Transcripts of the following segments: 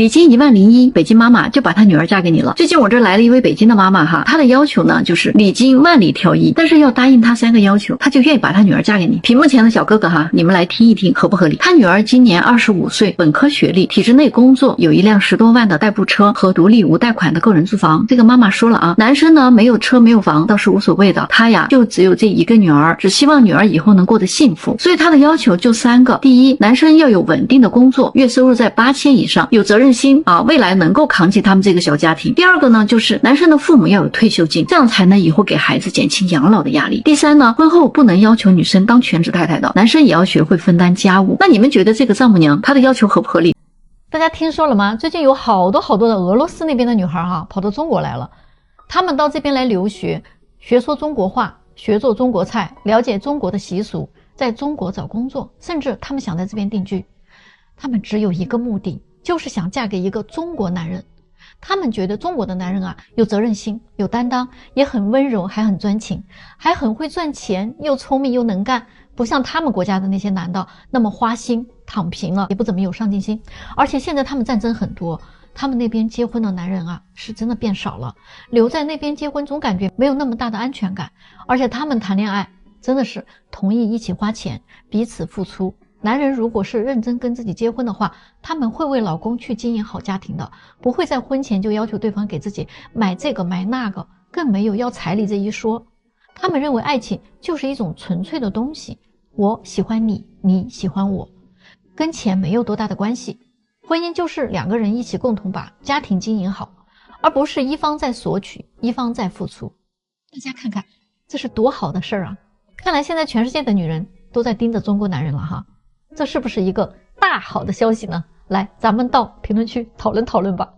礼金10001，北京妈妈就把她女儿嫁给你了。最近我这来了一位北京的妈妈哈，她的要求呢就是礼金万里挑一，但是要答应她3个要求，她就愿意把她女儿嫁给你。屏幕前的小哥哥哈，你们来听一听合不合理？她女儿今年25岁，本科学历，体制内工作，有一辆10多万的代步车和独立无贷款的个人住房。这个妈妈说了啊，男生呢没有车没有房倒是无所谓的，她呀就只有这一个女儿，只希望女儿以后能过得幸福，所以她的要求就3个。第一，男生要有稳定的工作，月收入在8000以上，有责任心啊，未来能够扛起他们这个小家庭。第二个呢，就是男生的父母要有退休金，这样才能以后给孩子减轻养老的压力。第三呢，婚后不能要求女生当全职太太的，男生也要学会分担家务。那你们觉得这个丈母娘她的要求合不合理？大家听说了吗？最近有好多的俄罗斯那边的女孩跑到中国来了，她们到这边来留学，学说中国话，学做中国菜，了解中国的习俗，在中国找工作，甚至她们想在这边定居。她们只有一个目的，就是想嫁给一个中国男人。他们觉得中国的男人啊，有责任心，有担当，也很温柔，还很专情，还很会赚钱，又聪明又能干，不像他们国家的那些男的那么花心，躺平了，也不怎么有上进心。而且现在他们战争很多，他们那边结婚的男人啊，是真的变少了，留在那边结婚总感觉没有那么大的安全感。而且他们谈恋爱真的是同意一起花钱，彼此付出。男人如果是认真跟自己结婚的话，他们会为老公去经营好家庭的，不会在婚前就要求对方给自己买这个买那个，更没有要彩礼这一说。他们认为爱情就是一种纯粹的东西，我喜欢你，你喜欢我，跟钱没有多大的关系。婚姻就是2个人一起共同把家庭经营好，而不是一方在索取，一方在付出。大家看看，这是多好的事儿啊！看来现在全世界的女人都在盯着中国男人了哈。这是不是一个大好的消息呢？来，咱们到评论区讨论讨论吧。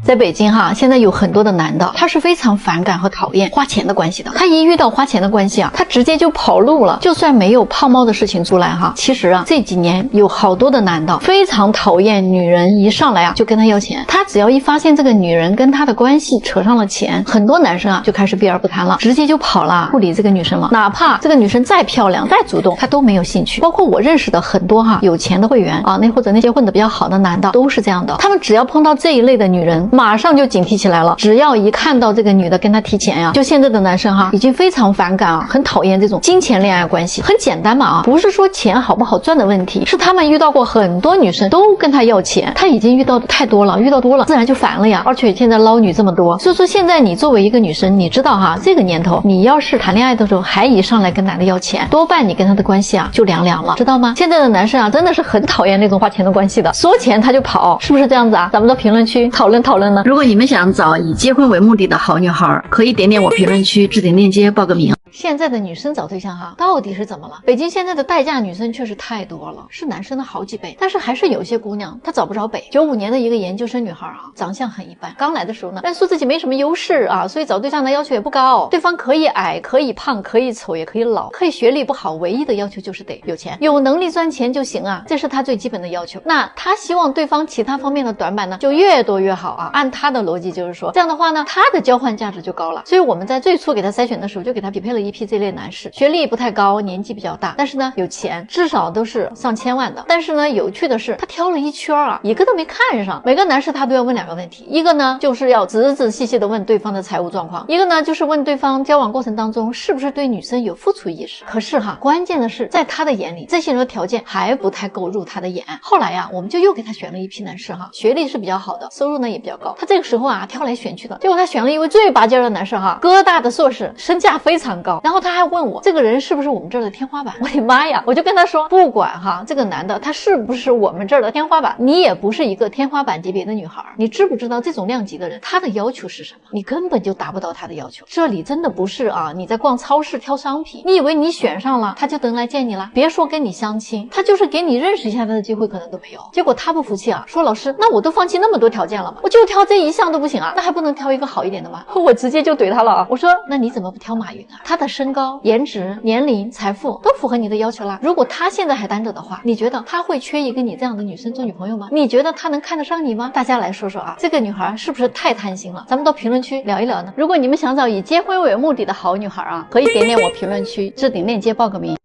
在北京哈，现在有很多的男的，他是非常反感和讨厌花钱的关系的。他一遇到花钱的关系啊，他直接就跑路了。就算没有泡猫的事情出来哈，其实啊，这几年有好多的男的非常讨厌女人一上来啊就跟他要钱。他只要一发现这个女人跟他的关系扯上了钱，很多男生啊就开始避而不谈了，直接就跑了，不理这个女生了。哪怕这个女生再漂亮再主动，他都没有兴趣。包括我认识的很多有钱的会员啊，或者那些混得比较好的男的都是这样的。他们只要碰到这一类的女人，马上就警惕起来了。只要一看到这个女的跟他提钱呀，就现在的男生已经非常反感很讨厌这种金钱恋爱关系。很简单嘛不是说钱好不好赚的问题，是他们遇到过很多女生都跟他要钱，他已经遇到的太多了，遇到多了自然就烦了呀。而且现在捞女这么多，所以说现在你作为一个女生，你知道这个年头你要是谈恋爱的时候还一上来跟男的要钱，多半你跟他的关系就凉凉了，知道吗？现在的男生真的是很讨厌那种花钱的关系的，说钱他就跑，是不是这样子啊？咱们到评论区讨论讨论呢。如果你们想找以结婚为目的的好女孩，可以点点我评论区置顶链接报个名。现在的女生找对象到底是怎么了？北京现在的待嫁女生确实太多了，是男生的好几倍，但是还是有些姑娘她找不着北。95年的一个研究生女孩长相很一般，刚来的时候呢，但说自己没什么优势所以找对象的要求也不高，对方可以矮，可以胖，可以丑，也可以老，可以学历不好，唯一的要求就是得有钱，有能力赚钱就行这是她最基本的要求。那她希望对方其他方面的短板呢就越多越好按她的逻辑就是说，这样的话呢，她的交换价值就高了。所以我们在最初给她筛选的时候，就给她匹配了一批这类男士，学历不太高，年纪比较大，但是呢有钱，至少都是上千万的。但是呢有趣的是，他挑了一圈一个都没看上。每个男士他都要问2个问题，一个呢就是要仔仔细细的问对方的财务状况，一个呢就是问对方交往过程当中是不是对女生有付出意识。可是关键的是在他的眼里，这些人的条件还不太够入他的眼。后来我们就又给他选了一批男士学历是比较好的，收入呢也比较高。他这个时候挑来选去的，结果他选了一位最拔尖的男士哥大的硕士，身价非常高。然后他还问我这个人是不是我们这儿的天花板。我的妈呀，我就跟他说，不管这个男的他是不是我们这儿的天花板，你也不是一个天花板级别的女孩。你知不知道这种量级的人他的要求是什么？你根本就达不到他的要求。这里真的不是你在逛超市挑商品，你以为你选上了他就能来见你了？别说跟你相亲，他就是给你认识一下他的机会可能都没有。结果他不服气说老师，那我都放弃那么多条件了吗？我就挑这一项都不行那还不能挑一个好一点的吗？我直接就怼他了我说那你怎么不挑马云他的身高、颜值、年龄、财富都符合你的要求啦。如果他现在还单着的话，你觉得他会缺一个你这样的女生做女朋友吗？你觉得他能看得上你吗？大家来说说这个女孩是不是太贪心了？咱们到评论区聊一聊呢。如果你们想找以结婚为目的的好女孩可以点点我评论区置顶链接报个名。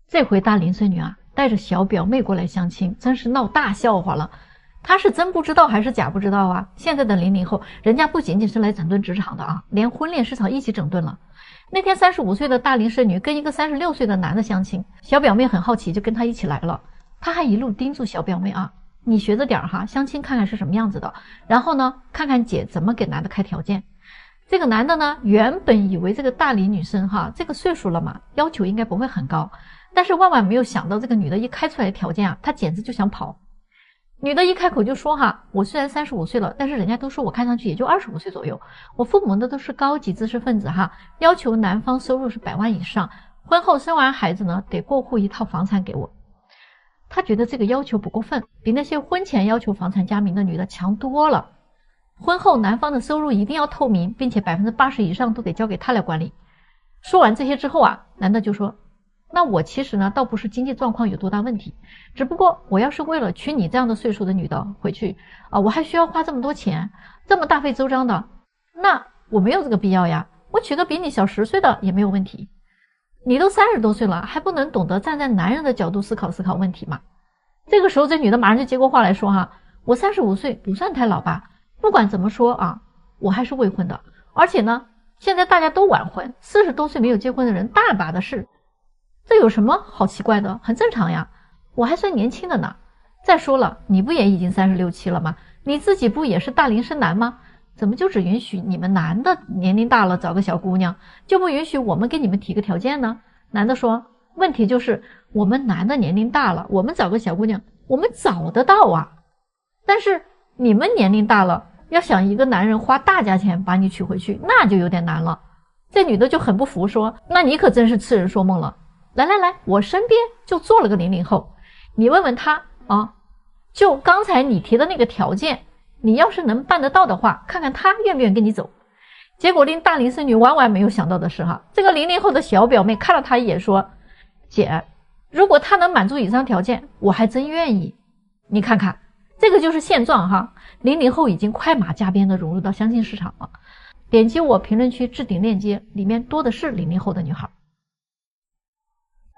这回大龄孙女带着小表妹过来相亲，真是闹大笑话了。他是真不知道还是假不知道啊？现在的00后，人家不仅仅是来整顿职场的啊，连婚恋市场一起整顿了。那天35岁的大龄剩女跟一个36岁的男的相亲，小表妹很好奇，就跟他一起来了。他还一路叮嘱小表妹啊，你学着点哈，相亲看看是什么样子的，然后呢，看看姐怎么给男的开条件。这个男的呢，原本以为这个大龄女生哈，这个岁数了嘛，要求应该不会很高，但是万万没有想到，这个女的一开出来的条件啊，他简直就想跑。女的一开口就说哈，我虽然35岁了，但是人家都说我看上去也就25岁左右，我父母呢都是高级知识分子哈，要求男方收入是100万以上，婚后生完孩子呢得过户一套房产给我。他觉得这个要求不过分，比那些婚前要求房产加名的女的强多了。婚后男方的收入一定要透明，并且80%以上都得交给他来管理。说完这些之后啊，男的就说，那我其实呢倒不是经济状况有多大问题，只不过我要是为了娶你这样的岁数的女的回去啊，我还需要花这么多钱，这么大费周章的，那我没有这个必要呀，我娶个比你小10岁的也没有问题。你都30多岁了，还不能懂得站在男人的角度思考问题吗？这个时候这女的马上就接过话来说哈，我35岁不算太老吧，不管怎么说啊，我还是未婚的，而且呢现在大家都晚婚，40多岁没有结婚的人大把的是，这有什么好奇怪的，很正常呀，我还算年轻的呢。再说了，你不也已经36、7了吗？你自己不也是大龄生男吗？怎么就只允许你们男的年龄大了找个小姑娘，就不允许我们给你们提个条件呢？男的说，问题就是我们男的年龄大了，我们找个小姑娘我们找得到啊，但是你们年龄大了，要想一个男人花大价钱把你娶回去，那就有点难了。这女的就很不服说，那你可真是痴人说梦了。来，我身边就坐了个00后，你问问他啊，就刚才你提的那个条件，你要是能办得到的话，看看他愿不愿意跟你走。结果令大龄剩女万万没有想到的是哈，这个00后的小表妹看了他一眼说，姐，如果他能满足以上条件，我还真愿意。你看看，这个就是现状哈，00后已经快马加鞭的融入到相亲市场了。点击我评论区置顶链接，里面多的是00后的女孩。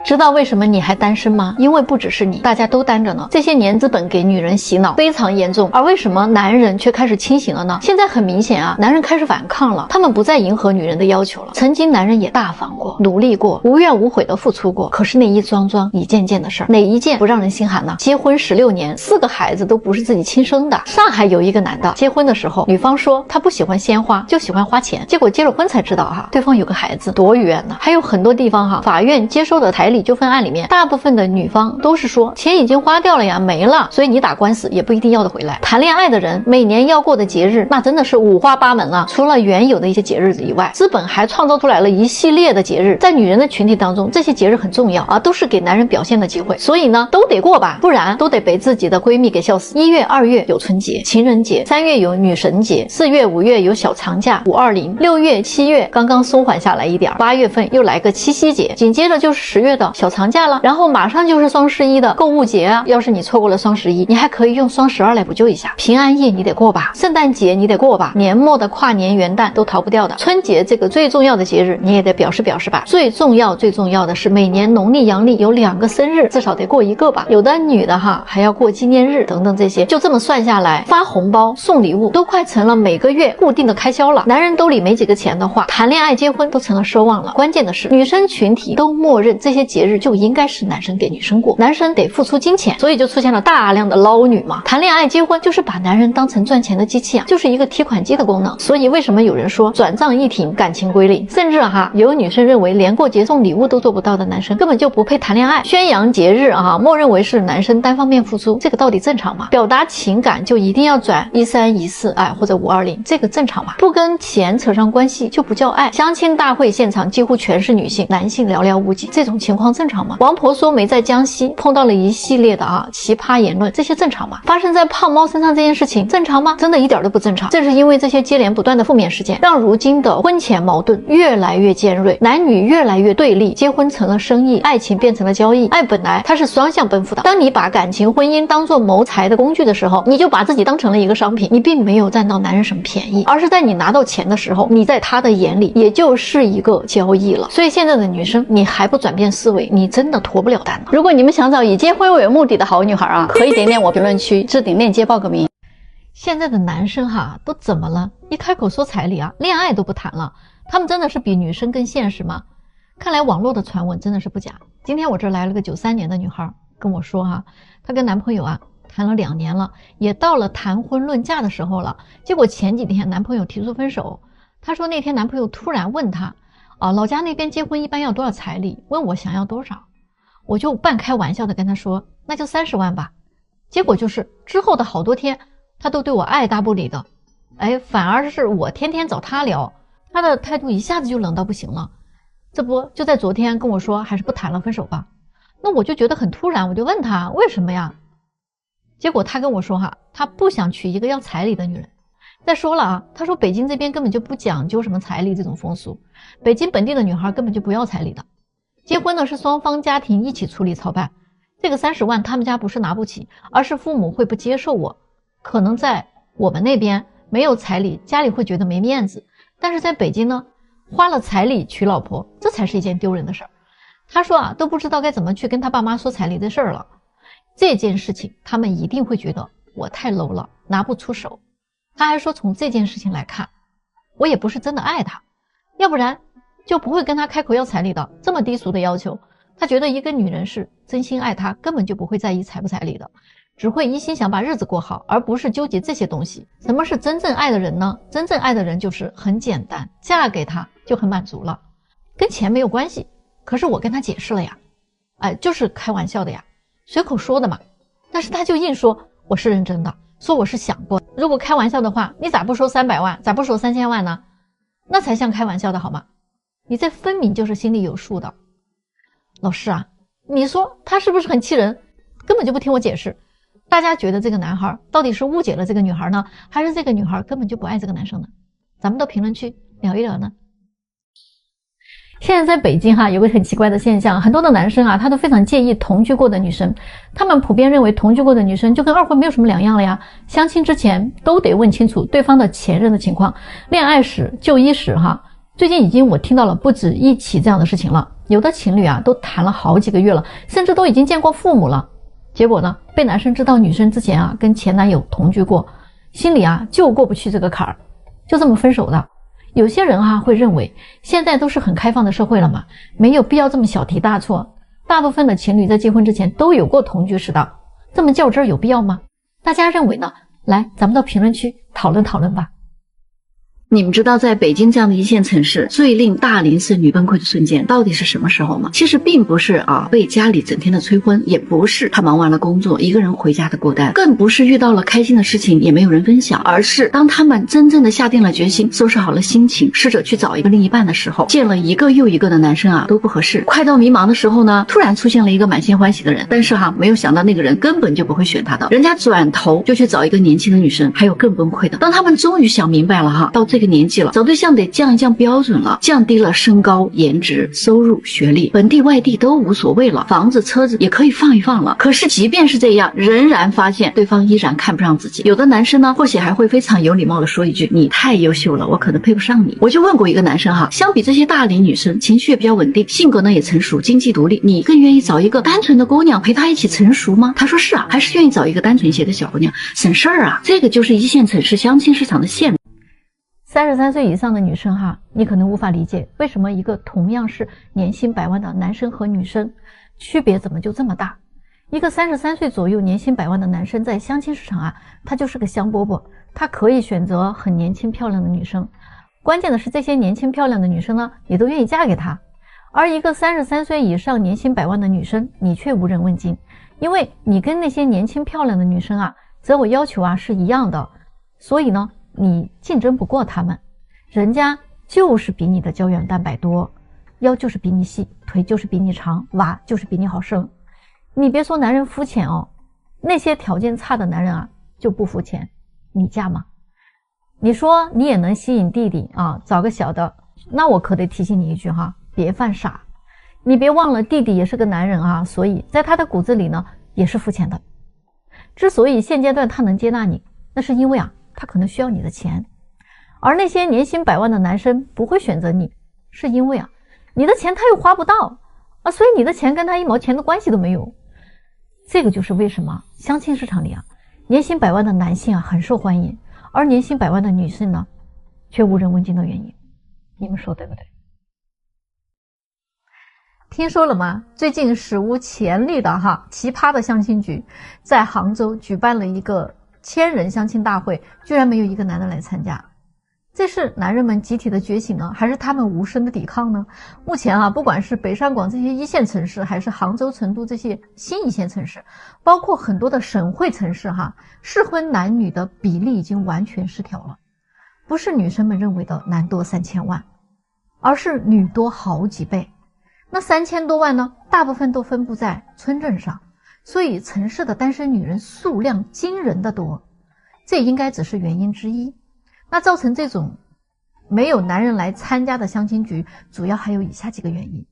知道为什么你还单身吗？因为不只是你，大家都单着呢。这些年资本给女人洗脑非常严重，而为什么男人却开始清醒了呢？现在很明显啊，男人开始反抗了，他们不再迎合女人的要求了。曾经男人也大方过，努力过，无怨无悔的付出过，可是那一桩桩一件件的事儿，哪一件不让人心寒呢？结婚16年，4个孩子都不是自己亲生的。上海有一个男的，结婚的时候，女方说他不喜欢鲜花，就喜欢花钱，结果结了婚才知道哈，对方有个孩子，多冤呢。还有很多地方哈，法院接收的彩礼纠纷案里面，大部分的女方都是说钱已经花掉了呀，没了，所以你打官司也不一定要得回来。谈恋爱的人每年要过的节日，那真的是五花八门啊。除了原有的一些节日以外，资本还创造出来了一系列的节日，在女人的群体当中，这些节日很重要啊，都是给男人表现的机会，所以呢都得过吧，不然都得被自己的闺蜜给笑死。1月、2月有春节、情人节，3月有女神节，4月、5月有小长假520，6月、7月刚刚松缓下来一点，8月份又来个七夕节，紧接着就是10月的小长假了，然后马上就是双11的购物节啊。要是你错过了双11，你还可以用双12来补救一下。平安夜你得过吧，圣诞节你得过吧，年末的跨年元旦都逃不掉的。春节这个最重要的节日你也得表示吧。最重要的是每年农历阳历有2个生日至少得过1个吧，有的女的哈还要过纪念日等等，这些就这么算下来，发红包送礼物都快成了每个月固定的开销了。男人兜里没几个钱的话，谈恋爱结婚都成了奢望了。关键的是女生群体都默认这些节日就应该是男生给女生过，男生得付出金钱，所以就出现了大量的捞女嘛。谈恋爱结婚就是把男人当成赚钱的机器啊，就是一个提款机的功能。所以为什么有人说转账一停感情归零，甚至哈有女生认为连过节送礼物都做不到的男生根本就不配谈恋爱。宣扬节日啊，默认为是男生单方面付出，这个到底正常吗？表达情感就一定要转13、14或者520，这个正常吗？不跟钱扯上关系就不叫爱。相亲大会现场几乎全是女性，男性寥寥无几，这种情况正常吗？王婆说媒在江西碰到了一系列的奇葩言论，这些正常吗？发生在胖猫身上这件事情正常吗？真的一点都不正常。正是因为这些接连不断的负面事件，让如今的婚前矛盾越来越尖锐，男女越来越对立，结婚成了生意，爱情变成了交易。爱本来它是双向奔赴的，当你把感情婚姻当作谋财的工具的时候，你就把自己当成了一个商品，你并没有占到男人什么便宜，而是在你拿到钱的时候，你在他的眼里也就是一个交易了。所以现在的女生，你还不转变思思维，你真的脱不了单了。如果你们想找以结婚为目的的好女孩啊，可以点点我评论区置顶链接报个名。现在的男生哈都怎么了？一开口说彩礼啊，恋爱都不谈了，他们真的是比女生更现实吗？看来网络的传闻真的是不假。今天我这来了个93年的女孩跟我说哈，她跟男朋友啊谈了2年了，也到了谈婚论嫁的时候了，结果前几天男朋友提出分手。她说那天男朋友突然问她老家那边结婚一般要多少彩礼，问我想要多少，我就半开玩笑的跟她说那就30万吧。结果就是之后的好多天他都对我爱答不理的，反而是我天天找他聊，他的态度一下子就冷到不行了。这不就在昨天跟我说还是不谈了，分手吧。那我就觉得很突然，我就问他为什么呀？结果他跟我说他不想娶一个要彩礼的女人。再说了他说北京这边根本就不讲究什么彩礼这种风俗，北京本地的女孩根本就不要彩礼的，结婚呢是双方家庭一起处理操办，这个30万他们家不是拿不起，而是父母会不接受我。可能在我们那边没有彩礼，家里会觉得没面子，但是在北京呢，花了彩礼娶老婆，这才是一件丢人的事儿。他说都不知道该怎么去跟他爸妈说彩礼的事儿了。这件事情他们一定会觉得我太 low 了，拿不出手。他还说从这件事情来看，我也不是真的爱他，要不然就不会跟他开口要彩礼的，这么低俗的要求。他觉得一个女人是真心爱他，根本就不会在意彩不彩礼的，只会一心想把日子过好，而不是纠结这些东西。什么是真正爱的人呢？真正爱的人就是很简单，嫁给他就很满足了，跟钱没有关系。可是我跟他解释了呀，就是开玩笑的呀，随口说的嘛。但是他就硬说我是认真的，说我是想过，如果开玩笑的话，你咋不说300万，咋不说3000万呢？那才像开玩笑的好吗？你这分明就是心里有数的。老师啊，你说他是不是很气人？根本就不听我解释。大家觉得这个男孩到底是误解了这个女孩呢，还是这个女孩根本就不爱这个男生呢？咱们到评论区聊一聊呢。现在在北京有个很奇怪的现象，很多的男生他都非常介意同居过的女生，他们普遍认为同居过的女生就跟二婚没有什么两样了呀，相亲之前都得问清楚对方的前任的情况，恋爱史、就医史最近我听到了不止一起这样的事情了，有的情侣都谈了好几个月了，甚至都已经见过父母了，结果呢被男生知道女生之前跟前男友同居过，心里就过不去这个坎儿，就这么分手的。有些人会认为现在都是很开放的社会了嘛，没有必要这么小题大做，大部分的情侣在结婚之前都有过同居史的，这么较真儿有必要吗？大家认为呢？来，咱们到评论区讨论讨论吧。你们知道在北京这样的一线城市，最令大龄剩女崩溃的瞬间到底是什么时候吗？其实并不是被家里整天的催婚，也不是他忙完了工作一个人回家的孤单，更不是遇到了开心的事情也没有人分享，而是当他们真正的下定了决心，收拾好了心情，试着去找一个另一半的时候，见了一个又一个的男生都不合适。快到迷茫的时候呢，突然出现了一个满心欢喜的人，但是没有想到那个人根本就不会选他的，人家转头就去找一个年轻的女生。还有更崩溃的，当他们终于想明白了到这个年纪了，找对象得降一降标准了，降低了身高、颜值、收入、学历，本地外地都无所谓了，房子车子也可以放一放了。可是即便是这样，仍然发现对方依然看不上自己。有的男生呢，或许还会非常有礼貌的说一句，你太优秀了，我可能配不上你。我就问过一个男生相比这些大龄女生，情绪也比较稳定，性格呢也成熟，经济独立，你更愿意找一个单纯的姑娘陪她一起成熟吗？他说是还是愿意找一个单纯些的小姑娘，省事儿这个就是一线城市相亲市场的限制。33岁以上的女生你可能无法理解，为什么一个同样是年薪100万的男生和女生，区别怎么就这么大？一个33岁左右年薪100万的男生在相亲市场他就是个香饽饽，他可以选择很年轻漂亮的女生，关键的是这些年轻漂亮的女生呢，也都愿意嫁给他。而一个33岁以上年薪100万的女生，你却无人问津，因为你跟那些年轻漂亮的女生择偶要求是一样的，所以呢你竞争不过他们，人家就是比你的胶原蛋白多，腰就是比你细，腿就是比你长，娃就是比你好生。你别说男人肤浅那些条件差的男人就不肤浅，你嫁吗？你说你也能吸引弟弟找个小的，那我可得提醒你一句别犯傻。你别忘了弟弟也是个男人所以在他的骨子里呢也是肤浅的。之所以现阶段他能接纳你，那是因为他可能需要你的钱，而那些年薪100万的男生不会选择你，是因为你的钱他又花不到，啊，所以你的钱跟他1毛钱的关系都没有。这个就是为什么相亲市场里啊，年薪100万的男性啊很受欢迎，而年薪100万的女性呢，却无人问津的原因。你们说对不对？听说了吗？最近史无前例的奇葩的相亲局在杭州举办了一个1000人相亲大会，居然没有一个男的来参加。这是男人们集体的觉醒呢，还是他们无声的抵抗呢？目前不管是北上广这些1线城市，还是杭州、成都这些新1线城市，包括很多的省会城市适婚男女的比例已经完全失调了。不是女生们认为的男多3000万，而是女多好几倍。那3000多万呢，大部分都分布在村镇上，所以城市的单身女人数量惊人的多，这应该只是原因之一。那造成这种没有男人来参加的相亲局，主要还有以下几个原因。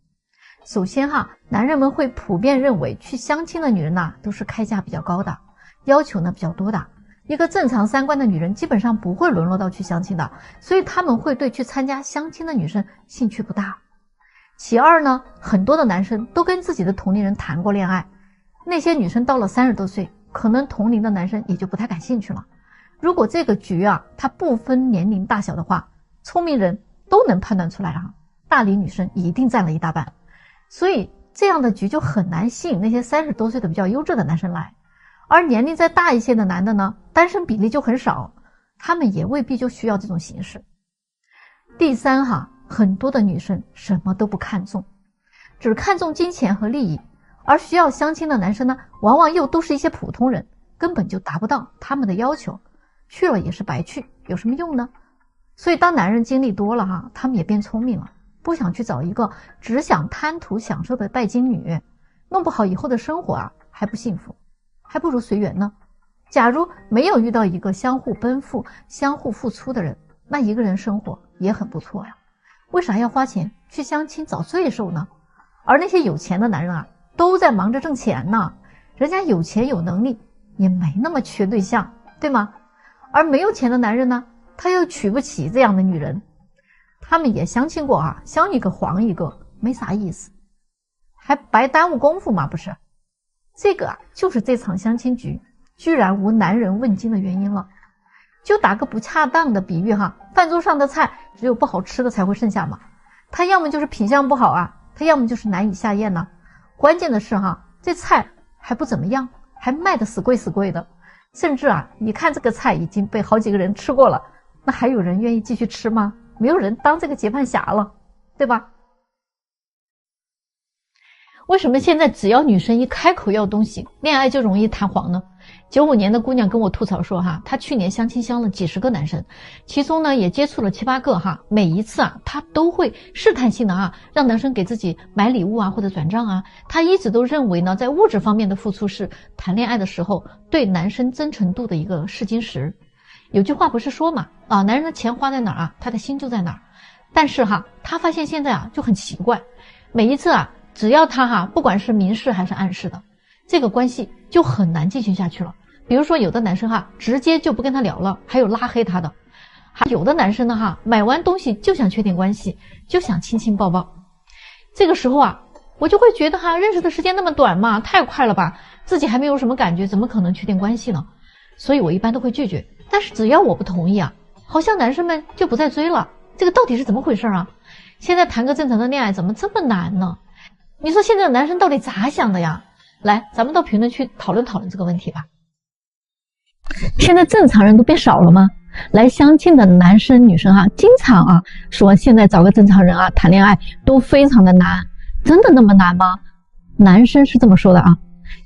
首先男人们会普遍认为去相亲的女人都是开价比较高的，要求呢比较多的，一个正常3观的女人基本上不会沦落到去相亲的，所以他们会对去参加相亲的女生兴趣不大。其二呢，很多的男生都跟自己的同龄人谈过恋爱，那些女生到了30多岁，可能同龄的男生也就不太感兴趣了。如果这个局它不分年龄大小的话，聪明人都能判断出来大龄女生一定占了一大半，所以这样的局就很难吸引那些30多岁的比较优质的男生来。而年龄再大一些的男的呢，单身比例就很少，他们也未必就需要这种形式。第三很多的女生什么都不看重，只看重金钱和利益，而需要相亲的男生呢，往往又都是一些普通人，根本就达不到他们的要求，去了也是白去，有什么用呢？所以当男人经历多了他们也变聪明了，不想去找一个只想贪图享受的拜金女，弄不好以后的生活还不幸福，还不如随缘呢。假如没有遇到一个相互奔赴、相互付出的人，那一个人生活也很不错呀。为啥要花钱去相亲找罪受呢？而那些有钱的男人都在忙着挣钱呢，人家有钱有能力，也没那么缺对象，对吗？而没有钱的男人呢，他又娶不起这样的女人，他们也相亲过相一个黄一个，没啥意思，还白耽误功夫嘛，不是？这个就是这场相亲局居然无男人问津的原因了。就打个不恰当的比喻饭桌上的菜只有不好吃的才会剩下嘛，它要么就是品相不好它要么就是难以下咽呢。关键的是这菜还不怎么样，还卖得死贵死贵的，甚至你看这个菜已经被好几个人吃过了，那还有人愿意继续吃吗？没有人当这个接盘侠了，对吧？为什么现在只要女生一开口要东西，恋爱就容易弹簧呢？95年的姑娘跟我吐槽说她去年相亲相了几十个男生，其中呢也接触了7、8个每一次她都会试探性的让男生给自己买礼物或者转账她一直都认为呢，在物质方面的付出是谈恋爱的时候对男生真诚度的一个试金石。有句话不是说嘛男人的钱花在哪儿他的心就在哪儿。但是她发现现在就很奇怪，每一次只要他不管是明示还是暗示的，这个关系就很难进行下去了。比如说有的男生直接就不跟他聊了，还有拉黑他的。还有的男生呢买完东西就想确定关系，就想亲亲抱抱。这个时候我就会觉得认识的时间那么短嘛，太快了吧，自己还没有什么感觉，怎么可能确定关系呢？所以我一般都会拒绝。但是只要我不同意好像男生们就不再追了，这个到底是怎么回事现在谈个正常的恋爱怎么这么难呢？你说现在的男生到底咋想的呀？来，咱们到评论区讨论讨论这个问题吧。现在正常人都变少了吗？来相亲的男生女生经常说现在找个正常人谈恋爱都非常的难，真的那么难吗？男生是这么说的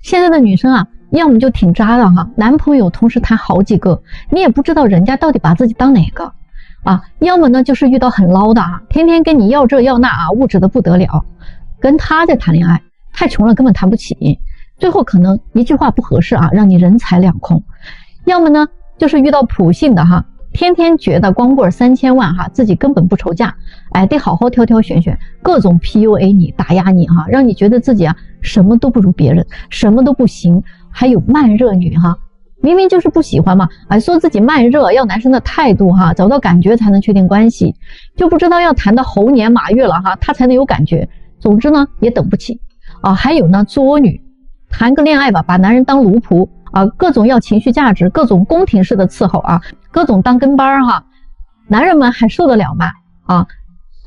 现在的女生要么就挺渣的男朋友同时谈好几个，你也不知道人家到底把自己当哪个要么呢就是遇到很捞的天天跟你要这要那物质的不得了，跟他在谈恋爱太穷了根本谈不起，最后可能一句话不合适让你人财两空。要么呢就是遇到普信的天天觉得光棍3000万自己根本不愁嫁，得好好挑挑选选，各种 PUA 你打压你让你觉得自己什么都不如别人，什么都不行。还有慢热女明明就是不喜欢嘛说自己慢热，要男生的态度找到感觉才能确定关系，就不知道要谈到猴年马月了他才能有感觉。总之呢也等不起啊。还有呢作女，谈个恋爱吧，把男人当奴仆啊，各种要情绪价值，各种宫廷式的伺候啊，各种当跟班哈，男人们还受得了吗？啊，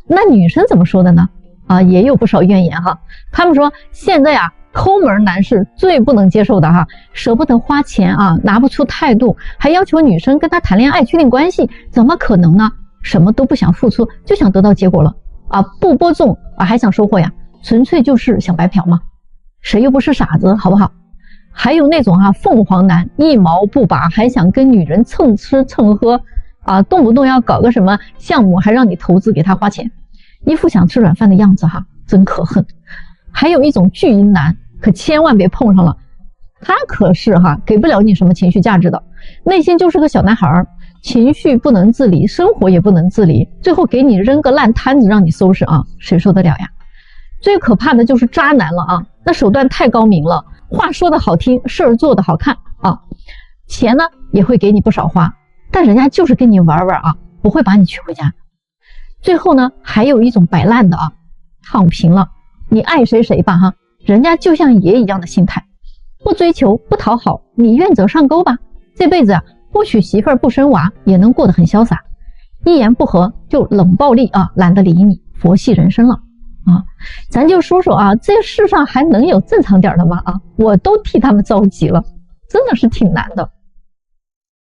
那女生怎么说的呢？啊，也有不少怨言哈。他们说现在啊，抠门男是最不能接受的哈，舍不得花钱啊，拿不出态度，还要求女生跟他谈恋爱确定关系，怎么可能呢？什么都不想付出，就想得到结果了啊，不播种啊，还想收获呀，纯粹就是想白嫖嘛。谁又不是傻子，好不好？还有那种凤凰男，一毛不拔，还想跟女人蹭吃蹭喝啊，动不动要搞个什么项目，还让你投资给他花钱，一副想吃软饭的样子哈，真可恨。还有一种巨婴男，可千万别碰上了，他可是给不了你什么情绪价值的，内心就是个小男孩，情绪不能自理，生活也不能自理，最后给你扔个烂摊子让你收拾啊，谁受得了呀？最可怕的就是渣男了啊，那手段太高明了，话说的好听，事儿做的好看啊，钱呢也会给你不少花，但人家就是跟你玩玩啊，不会把你娶回家。最后呢，还有一种摆烂的啊，躺平了，你爱谁谁吧哈，人家就像爷一样的心态，不追求不讨好，你愿者上钩吧，这辈子不娶媳妇儿不生娃也能过得很潇洒，一言不合就冷暴力啊，懒得理你，佛系人生了啊。咱就说说啊，这世上还能有正常点的吗啊？我都替他们着急了，真的是挺难的。